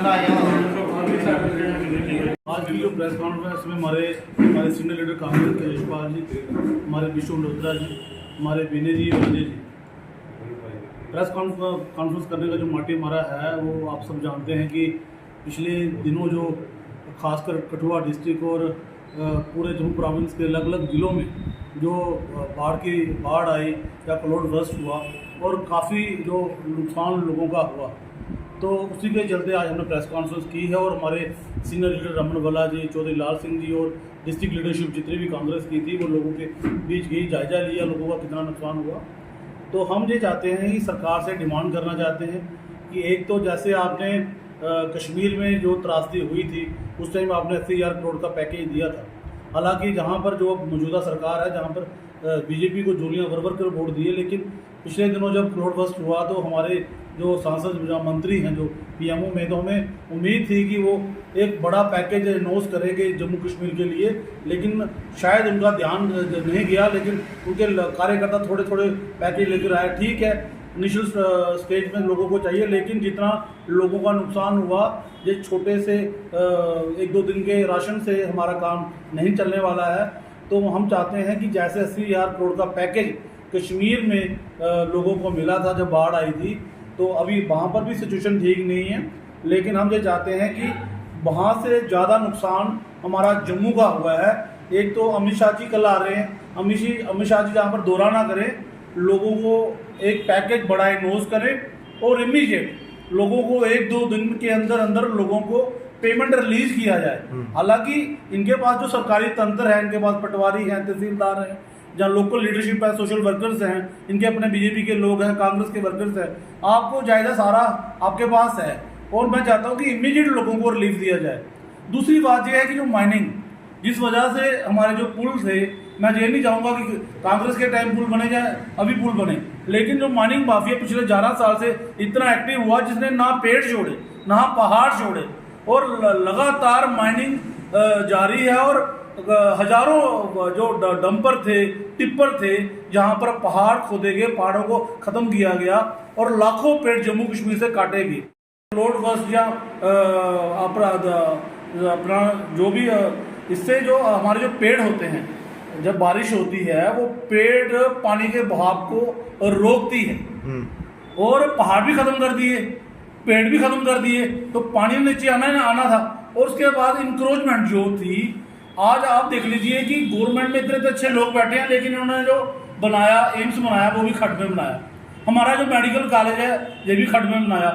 आज की जो प्रेस कॉन्फ्रेंस में हमारे सीनियर लीडर कांग्रेस के यशपाल जी, हमारे विष्णु मल्होत्रा जी, हमारे विनय जी और अजय जी, प्रेस कॉन्फ्रेंस करने का जो मोटिव हमारा है वो आप सब जानते हैं कि पिछले दिनों जो खासकर कठुआ डिस्ट्रिक्ट और पूरे जम्मू प्रोविंस के अलग अलग ज़िलों में जो बाढ़ आई या क्लाउड बर्स्ट हुआ और काफ़ी जो नुकसान लोगों का हुआ, तो उसी के चलते आज हमने प्रेस कॉन्फ्रेंस की है। और हमारे सीनियर लीडर रमन भल्ला जी, चौधरी लाल सिंह जी और डिस्ट्रिक्ट लीडरशिप जितनी भी कांग्रेस की थी वो लोगों के बीच गई, जायजा लिया लोगों का कितना नुकसान हुआ। तो हम ये चाहते हैं कि सरकार से डिमांड करना चाहते हैं कि एक तो जैसे आपने कश्मीर में जो त्रासदी हुई थी उस टाइम आपने 80,000 करोड़ का पैकेज दिया था। हालांकि जहां पर जो मौजूदा सरकार है, जहां पर बीजेपी को जोलियां भर कर वोट दिए, लेकिन पिछले दिनों जब क्लाउड बर्स्ट हुआ तो हमारे जो सांसद मंत्री हैं जो पीएमओ में, तो हमें उम्मीद थी कि वो एक बड़ा पैकेज अनाउंस करेंगे जम्मू कश्मीर के लिए, लेकिन शायद उनका ध्यान नहीं गया। लेकिन उनके कार्यकर्ता थोड़े थोड़े पैकेज लेकर आए। ठीक है, इनिशियल स्टेज में लोगों को चाहिए, लेकिन जितना लोगों का नुकसान हुआ, ये छोटे से 1-2 दिन के राशन से हमारा काम नहीं चलने वाला है। तो हम चाहते हैं कि जैसे 80,000 करोड़ का पैकेज कश्मीर में लोगों को मिला था जब बाढ़ आई थी, तो अभी वहाँ पर भी सिचुएशन ठीक नहीं है, लेकिन हम ये चाहते हैं कि वहाँ से ज़्यादा नुकसान हमारा जम्मू का हुआ है। एक तो अमित शाह जी कल आ रहे हैं, अमित शाह जी जहाँ पर दौरा ना करें, लोगों को एक पैकेज बड़ा अनाउंस करें और इमीडिएट लोगों को 1-2 दिन के अंदर अंदर लोगों को पेमेंट रिलीज किया जाए। हालांकि इनके पास जो सरकारी तंत्र है, इनके पास पटवारी हैं, तहसीलदार हैं, जहाँ लोकल लीडरशिप है, सोशल वर्कर्स हैं, इनके अपने बीजेपी के लोग हैं, कांग्रेस के वर्कर्स हैं, आपको जायजा सारा आपके पास है और मैं चाहता हूँ कि इमीडिएट लोगों को रिलीफ दिया जाए। दूसरी बात यह है कि जो माइनिंग, जिस वजह से हमारे जो पुल थे, मैं ये नहीं चाहूँगा कि कांग्रेस के टाइम पुल बने जाए, अभी पुल बने, लेकिन जो माइनिंग माफिया पिछले 11 साल से इतना एक्टिव हुआ, जिसने ना पेड़ छोड़े ना पहाड़ छोड़े और लगातार माइनिंग जारी है। और हजारों जो डंपर थे, टिप्पर थे, जहां पर पहाड़ खोदे गए, पहाड़ों को खत्म किया गया और लाखों पेड़ जम्मू कश्मीर से काटे गए। रोड बस या अपना जो भी इससे जो हमारे जो पेड़ होते हैं, जब बारिश होती है वो पेड़ पानी के बहाव को रोकती है और पहाड़ भी खत्म कर दिए, पेड़ भी खत्म कर दिए, तो पानी नीचे आना था। और उसके बाद इंक्रोचमेंट जो थी, आज आप देख लीजिए कि गवर्नमेंट में इतने अच्छे लोग बैठे हैं, लेकिन उन्होंने जो बनाया, एम्स बनाया, वो भी खड्ड में बनाया। हमारा जो मेडिकल कॉलेज है ये भी खड्ड में बनाया।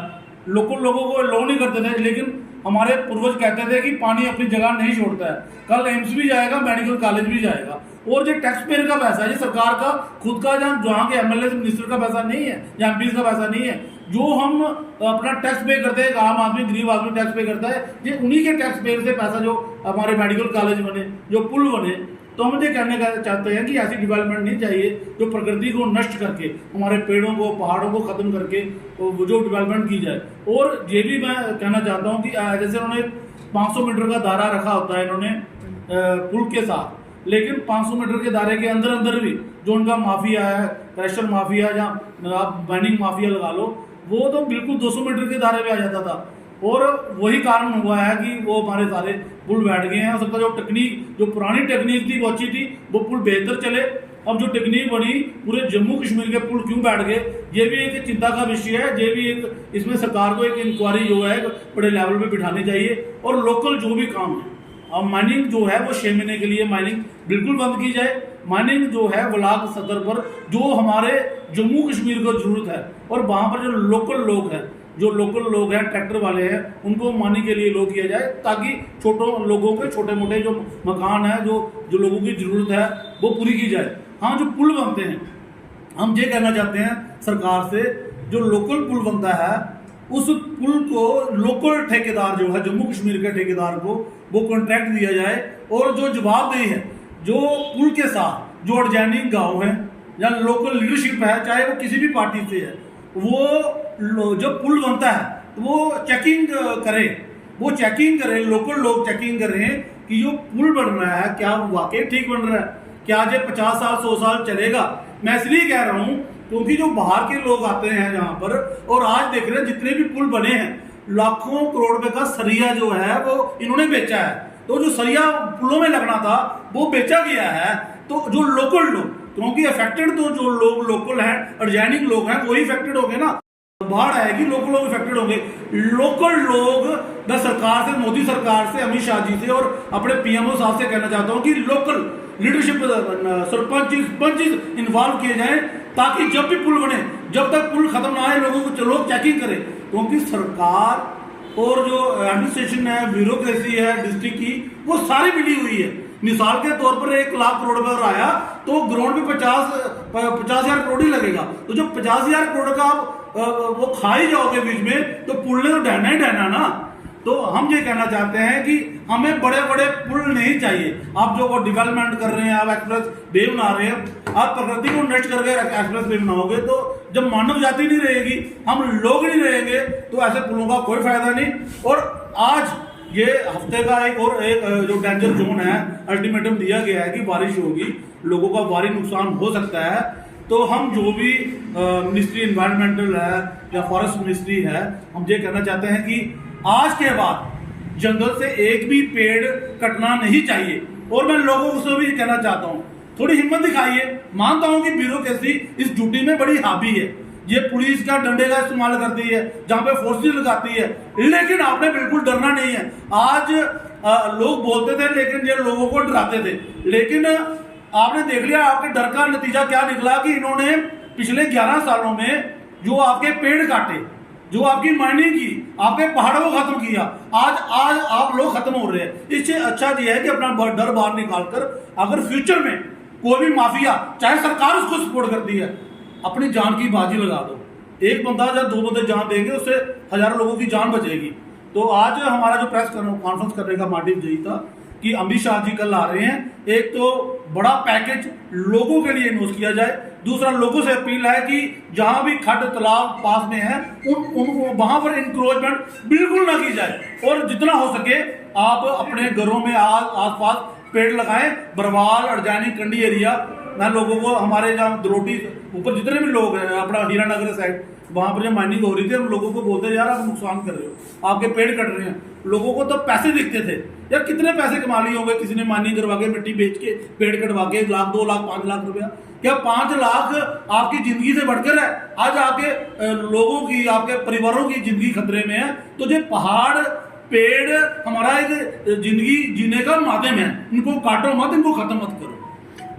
लोगों को लो नहीं करते थे, लेकिन हमारे पूर्वज कहते थे कि पानी अपनी जगह नहीं छोड़ता है। कल एम्स भी जाएगा, मेडिकल कॉलेज भी जाएगा। और जो टैक्स पेयर का पैसा है, ये सरकार का खुद का, जहाँ के एमएलए मिनिस्टर का पैसा नहीं है, या एमपी का पैसा नहीं है, जो हम अपना टैक्स पे करते हैं, आम आदमी, गरीब आदमी टैक्स पे करता है, ये उन्हीं के टैक्स पेयर से पैसा, जो हमारे मेडिकल कॉलेज बने, जो पुल बने। तो हम ये कहने का चाहते हैं कि ऐसी डेवलपमेंट नहीं चाहिए जो प्रकृति को नष्ट करके, हमारे पेड़ों को, पहाड़ों को खत्म करके जो डेवलपमेंट की जाए। और ये भी मैं कहना चाहता हूँ कि जैसे उन्होंने 500 मीटर का दायरा रखा होता है इन्होंने पुल के साथ, लेकिन 500 मीटर के दायरे के अंदर अंदर भी जो उनका माफिया है, क्रशर माफिया या आप माइनिंग माफिया लगा लो, वो तो बिल्कुल 200 मीटर के दायरे में आ जाता था। और वही कारण हुआ है कि वो हमारे सारे पुल बैठ गए हैं। हो सकता है जो टेक्निक, जो पुरानी टेक्निक थी वो अच्छी थी, वो पुल बेहतर चले। अब जो टेक्निक बनी, पूरे जम्मू कश्मीर के पुल क्यों बैठ गए, ये भी एक चिंता का विषय है। ये भी एक, इसमें सरकार को एक इंक्वायरी जो है बड़े लेवल पे बिठानी चाहिए। और लोकल जो भी काम है, अब माइनिंग जो है वो 6 महीने के लिए माइनिंग बिल्कुल बंद की जाए। माइनिंग जो है ब्लॉक सतर पर, जो हमारे जम्मू कश्मीर को जरूरत है, और वहाँ पर जो लोकल लोग हैं, ट्रैक्टर वाले हैं, उनको माइनिंग के लिए लो किया जाए, ताकि लोगों के छोटे मोटे जो मकान है, जो लोगों की जरूरत है, वो पूरी की जाए। हाँ, जो पुल बनते हैं, हम ये कहना चाहते हैं सरकार से, जो लोकल पुल बनता है उस पुल को लोकल ठेकेदार जो है, जम्मू कश्मीर के ठेकेदार को वो कॉन्ट्रैक्ट दिया जाए। और जो जवाबदेही है, जो पुल के साथ जो अर्जैनिक गांव है या लोकल लीडरशिप है, चाहे वो किसी भी पार्टी से है, वो जब पुल बनता है तो वो चेकिंग करे, लोकल लोग चेकिंग करें कि जो पुल बन रहा है क्या वो वाकई ठीक बन रहा है, क्या ये 50 साल 100 साल चलेगा। मैं इसलिए कह रहा हूँ क्योंकि जो बाहर के लोग आते हैं यहाँ पर, और आज देख रहे हैं जितने भी पुल बने हैं लाखों करोड़ रुपए का सरिया जो है वो इन्होंने बेचा है। तो जो सरिया पुलों में लगना था वो बेचा गया है। तो जो लोकल लोग, क्योंकि अफेक्टेड तो जो लोग लोकल हैं, अर्जैनिक लोग हैं, वही अफेक्टेड होंगे ना। बाढ़ आएगी, लोकल लोग इफेक्टेड होंगे। लोकल लोग, मैं सरकार से, मोदी सरकार से, अमित शाह जी से और अपने पीएमओ साहब से कहना चाहता हूं कि लोकल लीडरशिप, सरपंच इन्वॉल्व किए जाएं, ताकि जब भी पुल बने, जब तक पुल खत्म ना आए, लोग चेकिंग करें। क्योंकि सरकार और जो एडमिनिस्ट्रेशन है, ब्यूरोक्रेसी है डिस्ट्रिक्ट की, वो सारी मिली हुई है। मिसाल के तौर पर 1 लाख करोड़ रुपए आया तो ग्राउंड पे 50,000 करोड़ ही लगेगा। तो जब 50,000 करोड़ का आप वो खा ही जाओगे बीच में, तो पुल ने तो ढहना ही ढहना ना। तो हम ये कहना चाहते हैं कि हमें बड़े बड़े पुल नहीं चाहिए। आप जो वो डेवलपमेंट कर रहे हैं, आप एक्सप्रेस वे बना रहे हैं, आप प्रकृति को नष्ट करके एक्सप्रेस वे बनाओगे, तो जब मानव जाति नहीं रहेगी, हम लोग नहीं रहेंगे, तो ऐसे पुलों का कोई फायदा नहीं। और आज ये हफ्ते का एक जो डेंजर जोन है, अल्टीमेटम दिया गया है कि बारिश होगी, लोगों का भारी नुकसान हो सकता है। तो हम जो भी मिनिस्ट्री एनवायरमेंटल है या फॉरेस्ट मिनिस्ट्री है, हम ये कहना चाहते हैं कि आज के बाद जंगल से एक भी पेड़ कटना नहीं चाहिए। और मैं लोगों से भी कहना चाहता हूँ, थोड़ी हिम्मत दिखाइए। मानता हूँ कि ब्यूरोक्रेसी इस ड्यूटी में बड़ी हावी है, ये पुलिस का डंडे का इस्तेमाल करती है, जहां पे फोर्स लगाती है, लेकिन आपने बिल्कुल डरना नहीं है। आज लोग बोलते थे लेकिन ये लोगों को डराते थे, लेकिन आपने देख लिया आपके डर का नतीजा क्या निकला कि इन्होंने पिछले 11 सालों में जो आपके पेड़ काटे, जो आपकी माइनिंग की, आपके पहाड़ों को खत्म किया, आज आप लोग खत्म हो रहे हैं। इससे अच्छा ये है कि अपना डर बाहर निकालकर अगर फ्यूचर में कोई भी माफिया, चाहे सरकार उसको सपोर्ट करती है, अपनी जान की बाजी लगा दो। एक बंदा या 2 बंदे जान देंगे, उससे हजारों लोगों की जान बचेगी। तो आज हमारा जो प्रेस कॉन्फ्रेंस करने का मोटिव यही था कि अमित शाह जी कल आ रहे हैं। एक तो बड़ा पैकेज लोगों के लिए इन्वेस्ट किया जाए, दूसरा लोगों से अपील है कि जहां भी खड्ड तालाब पास में है उनको वहां पर इंक्रोचमेंट बिल्कुल ना की जाए, और जितना हो सके आप अपने घरों में आसपास पेड़ लगाएं। बरवाल, अर्जैनी, कंडी एरिया, मैं लोगों को, हमारे जहाँ द्रोटी ऊपर जितने भी लोग हैं, अपना हीरानगर साइड, वहां पर जब माइनिंग हो रही थी, हम लोगों को बोलते हैं यार आप नुकसान कर रहे हो, आपके पेड़ कट रहे हैं। लोगों को तो पैसे दिखते थे, यार कितने पैसे कमा लिए होंगे किसी ने माइनिंग करवा के, मिट्टी बेच के, पेड़ कटवा के, 1 लाख, 2 लाख, 5 लाख रुपया। क्या 5 लाख आपकी जिंदगी से बढ़कर है? आज आपके लोगों की, आपके परिवारों की जिंदगी खतरे में है। तो जो पहाड़, पेड़ हमारा एक जिंदगी जीने का माध्यम है, इनको काटो मत, इनको खत्म मत करो।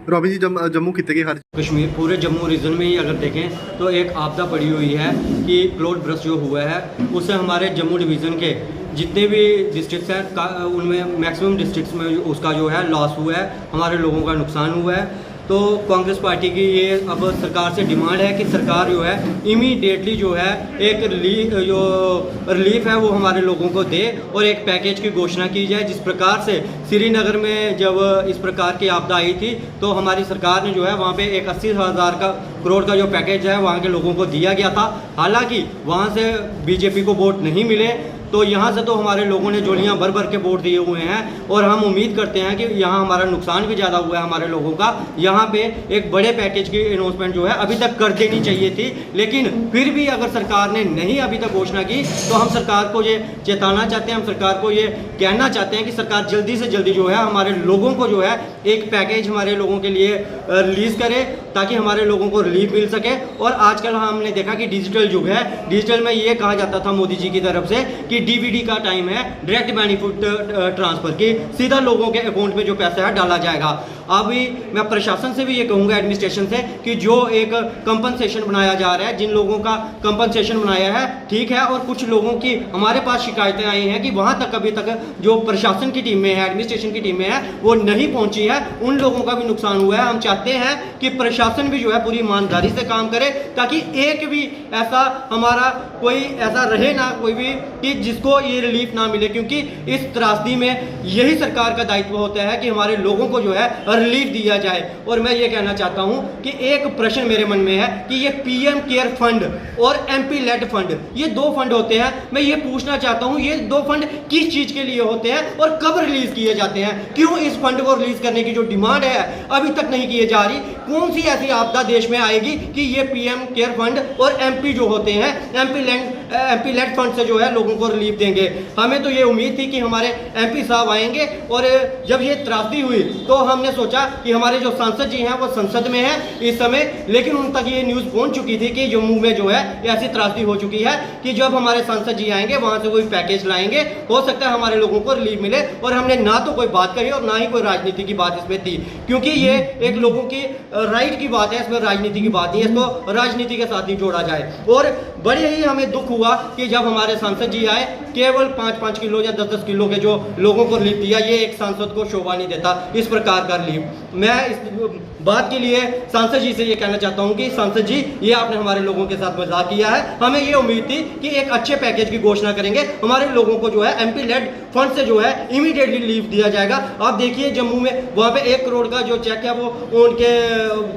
रॉबिन जी, जम्मू खिते के हर कश्मीर, पूरे जम्मू रीजन में ही अगर देखें तो एक आपदा पड़ी हुई है कि क्लाउड बर्स्ट जो हुआ है, उससे हमारे जम्मू डिवीज़न के जितने भी डिस्ट्रिक्ट्स हैं उनमें मैक्सिमम डिस्ट्रिक्ट्स में उसका जो है लॉस हुआ है, हमारे लोगों का नुकसान हुआ है। तो कांग्रेस पार्टी की ये अब सरकार से डिमांड है कि सरकार जो है इमीडिएटली जो है एक रिलीफ है वो हमारे लोगों को दे, और एक पैकेज की घोषणा की जाए। जिस प्रकार से श्रीनगर में जब इस प्रकार की आपदा आई थी, तो हमारी सरकार ने जो है वहाँ पे एक 80,000 करोड़ का जो पैकेज है वहाँ के लोगों को दिया गया था। हालांकि वहाँ से बीजेपी को वोट नहीं मिले, तो यहाँ से तो हमारे लोगों ने झोलियाँ भर भर के वोट दिए हुए हैं, और हम उम्मीद करते हैं कि यहाँ हमारा नुकसान भी ज़्यादा हुआ है हमारे लोगों का। यहाँ पे एक बड़े पैकेज की अनाउंसमेंट जो है अभी तक कर देनी चाहिए थी, लेकिन फिर भी अगर सरकार ने नहीं अभी तक घोषणा की, तो हम सरकार को ये चेताना चाहते हैं, हम सरकार को ये कहना चाहते हैं कि सरकार जल्दी से जल्दी जो है हमारे लोगों को जो है एक पैकेज हमारे लोगों के लिए रिलीज़ करे, ताकि हमारे लोगों को रिलीफ मिल सके। और आजकल हमने देखा कि डिजिटल युग है, डिजिटल में ये कहा जाता था मोदी जी की तरफ से कि डीबीडी का टाइम है, डायरेक्ट बेनिफिट ट्रांसफर की, सीधा लोगों के अकाउंट में जो पैसा है डाला जाएगा। अभी मैं प्रशासन से भी ये कहूँगा, एडमिनिस्ट्रेशन से, कि जो एक कंपनसेशन बनाया जा रहा है, जिन लोगों का कंपनसेशन बनाया है ठीक है, और कुछ लोगों की हमारे पास शिकायतें आई हैं कि वहाँ तक अभी तक जो प्रशासन की टीम में है, एडमिनिस्ट्रेशन की टीम में है, वो नहीं पहुँची है, उन लोगों का भी नुकसान हुआ है। हम चाहते हैं कि प्रशासन भी जो है पूरी ईमानदारी से काम करे, ताकि एक भी ऐसा हमारा कोई ऐसा रहे ना कोई भी कि जिसको ये रिलीफ ना मिले, क्योंकि इस त्रासदी में यही सरकार का दायित्व होता है कि हमारे लोगों को जो है रिलीफ दिया जाए। और मैं ये कहना चाहता हूं कि एक प्रश्न मेरे मन में है कि ये पीएम केयर फंड और एमपी लेड फंड, ये 2 फंड होते हैं। मैं ये पूछना चाहता हूं ये 2 फंड किस चीज के लिए होते हैं और कब रिलीज किए जाते हैं? क्यों इस फंड को रिलीज करने की जो डिमांड है अभी तक नहीं किए जा रही? कौन सी ऐसी आपदा देश में आएगी कि ये पीएम केयर फंड और एमपी जो होते हैं, एमपी MP लेड फंड से जो है लोगों को रिलीफ देंगे। हमें तो ये उम्मीद थी कि हमारे MP साहब आएंगे, और जब ये त्रासदी हुई तो हमने सोचा कि हमारे जो सांसद जी हैं वो संसद में हैं इस समय, लेकिन उन तक ये न्यूज़ पहुंच चुकी थी कि जम्मू में जो है ऐसी त्रासदी हो चुकी है कि जब हमारे सांसद जी आएंगे वहां से कोई पैकेज लाएंगे, हो सकता है हमारे लोगों को रिलीफ मिले। और हमने ना तो कोई बात कही और ना ही कोई राजनीति की बात इसमें थी, क्योंकि ये एक लोगों की राइट की बात है, इसमें राजनीति की बात नहीं है, इसको राजनीति के साथ ही जोड़ा जाए। और बड़े ही हमें दुख हुआ कि जब हमारे सांसद जी आए, केवल 5-5 किलो या 10-10 किलो के जो लोगों को रिलीफ दिया, ये एक सांसद को शोभा नहीं देता इस प्रकार का रिलीफ। मैं इस बात के लिए सांसद जी से ये कहना चाहता हूँ कि सांसद जी, ये आपने हमारे लोगों के साथ मजाक किया है। हमें ये उम्मीद थी कि एक अच्छे पैकेज की घोषणा करेंगे, हमारे लोगों को जो है MP लेड फंड से जो है इमीडिएटली रिलीफ दिया जाएगा। आप देखिए जम्मू में वहाँ पे 1 करोड़ का जो चेक है वो उनके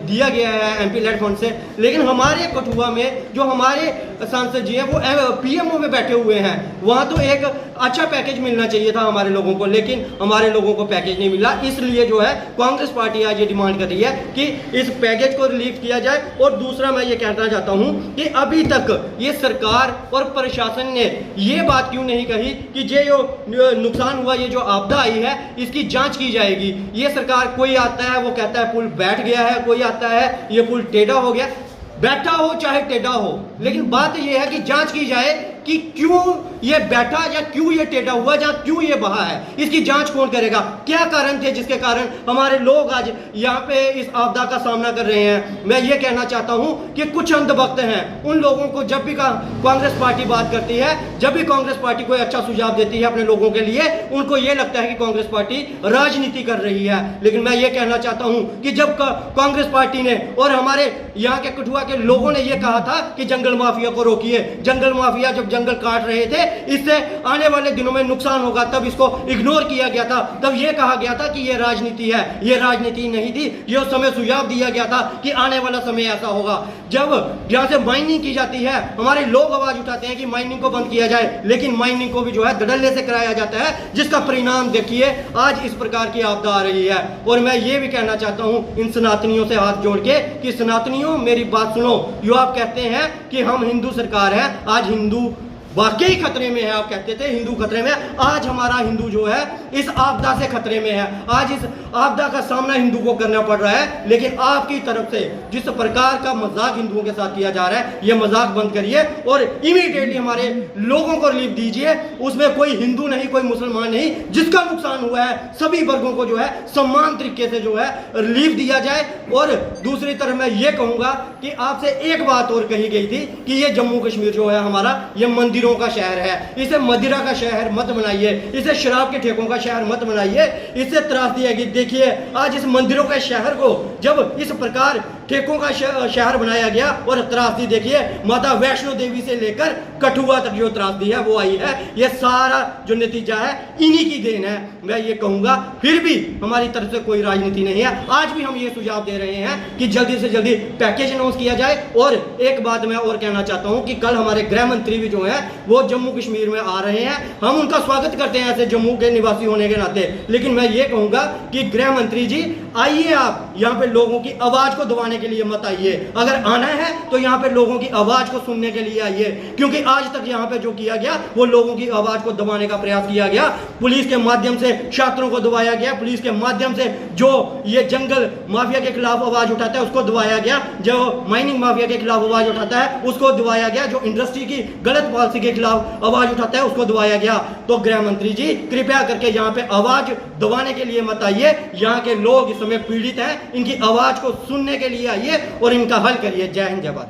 दिया गया है MP लेड फंड से, लेकिन हमारे कठुआ में जो हमारे सांसद जी हैं वो PMO में बैठे हुए हैं, वहाँ तो एक अच्छा पैकेज मिलना चाहिए था हमारे लोगों को, लेकिन हमारे लोगों को पैकेज नहीं मिला। इसलिए जो है कांग्रेस पार्टी आज ये डिमांड कर रही है कि इस पैकेज को रिलीफ किया जाए। और दूसरा मैं ये कहना चाहता हूँ कि अभी तक ये सरकार और प्रशासन ने ये बात क्यों नहीं कही कि ये जो नुकसान हुआ, ये जो आपदा आई है, इसकी जांच की जाएगी। ये सरकार, कोई आता है वो कहता है पुल बैठ गया है, कोई आता है ये पुल टेढ़ा हो गया, बैठा हो चाहे टेढ़ा हो, लेकिन बात यह है कि जांच की जाए कि क्यों ये बैठा या क्यों ये टेढ़ा हुआ या क्यों ये बहा है। इसकी जांच कौन करेगा? क्या कारण थे जिसके कारण हमारे लोग आज यहाँ पे इस आपदा का सामना कर रहे हैं? मैं ये कहना चाहता हूँ कि कुछ अंधभक्त हैं, उन लोगों को जब भी कांग्रेस पार्टी बात करती है, जब भी कांग्रेस पार्टी कोई अच्छा सुझाव देती है अपने लोगों के लिए, उनको ये लगता है कि कांग्रेस पार्टी राजनीति कर रही है। लेकिन मैं ये कहना चाहता हूँ कि जब कांग्रेस पार्टी ने और हमारे यहाँ के कठुआ के लोगों ने ये कहा था कि जंगल माफिया को रोकिए, जंगल माफिया जब जंगल काट रहे थे, इससे आने वाले दिनों में नुकसान होगा, तब इसको इग्नोर किया गया था, तब ये कहा गया था कि ये राजनीति है। ये राजनीति नहीं थी, ये उस समय सुझाव दिया गया था कि आने वाला समय ऐसा होगा। जब यहाँ से माइनिंग की जाती है, हमारे लोग आवाज उठाते हैं कि माइनिंग को बंद किया जाए, लेकिन माइनिंग को भी जो है धड़ल्ले से कराया जाता है, जिसका परिणाम देखिए आज इस प्रकार की आपदा आ रही है। और मैं ये भी कहना चाहता हूँ इन सनातनियों से हाथ जोड़ के कि सनातनियों मेरी बात सुनो। जो आप कहते हैं कि हम हिंदू सरकार है, आज हिंदू वाकई खतरे में है। आप कहते थे हिंदू खतरे में, आज हमारा हिंदू जो है इस आपदा से खतरे में है। आज इस आपदा का सामना हिंदू को करना पड़ रहा है, लेकिन आपकी तरफ से जिस प्रकार का मजाक हिंदुओं के साथ किया जा रहा है, ये मजाक बंद करिए और इमीडिएटली हमारे लोगों को रिलीफ दीजिए। उसमें कोई हिंदू नहीं, कोई मुसलमान नहीं, जिसका नुकसान हुआ है सभी वर्गों को जो है समान तरीके से जो है रिलीफ दिया जाए। और दूसरी तरफ मैं ये कहूंगा कि आपसे एक बात और कही गई थी कि ये जम्मू कश्मीर जो है हमारा, ये मंदिरों का शहर है, इसे मदिरा का शहर मत बनाइए, इसे शराब के ठेकों का शहर मत बनाइए, इससे त्रासदी है। देखिए आज इस मंदिरों के शहर को जब इस प्रकार ठेकों का शहर बनाया गया, और त्रासदी देखिए माता वैष्णो देवी से लेकर कठुआ तक जो त्रासदी है वो आई है, ये सारा जो नतीजा है इन्हीं की देन है। मैं ये कहूंगा फिर भी हमारी तरफ से कोई राजनीति नहीं है। आज भी हम ये सुझाव दे रहे हैं कि जल्दी से जल्दी पैकेज अनाउंस किया जाए। और एक बात मैं और कहना चाहता हूं कि कल हमारे गृह मंत्री भी जो है वो जम्मू कश्मीर में आ रहे हैं, हम उनका स्वागत करते हैं ऐसे जम्मू के निवासी होने के नाते। लेकिन मैं ये कहूंगा कि गृह मंत्री जी आइए, आप यहाँ पे लोगों की आवाज को दबाने के लिए मत आइए। अगर आना है तो यहाँ पे लोगों की आवाज को सुनने के लिए आइए, क्योंकि आज तक यहाँ पे जो किया गया वो लोगों की आवाज को दबाने का प्रयास किया गया। पुलिस के माध्यम से छात्रों को दबाया गया, पुलिस के माध्यम से जो ये जंगल माफिया के खिलाफ आवाज उठाता है उसको दबाया गया, जो माइनिंग माफिया के खिलाफ आवाज उठाता है उसको दबाया गया, जो इंडस्ट्री की गलत पॉलिसी के खिलाफ आवाज उठाता है उसको दबाया गया। तो गृह मंत्री जी कृपया करके यहाँ पे आवाज दबाने के लिए मत आइए। यहाँ के लोग इस समय पीड़ित हैं, इनकी आवाज को सुनने के लिए आइए और इनका हल करिए। जय हिंद, जय भारत।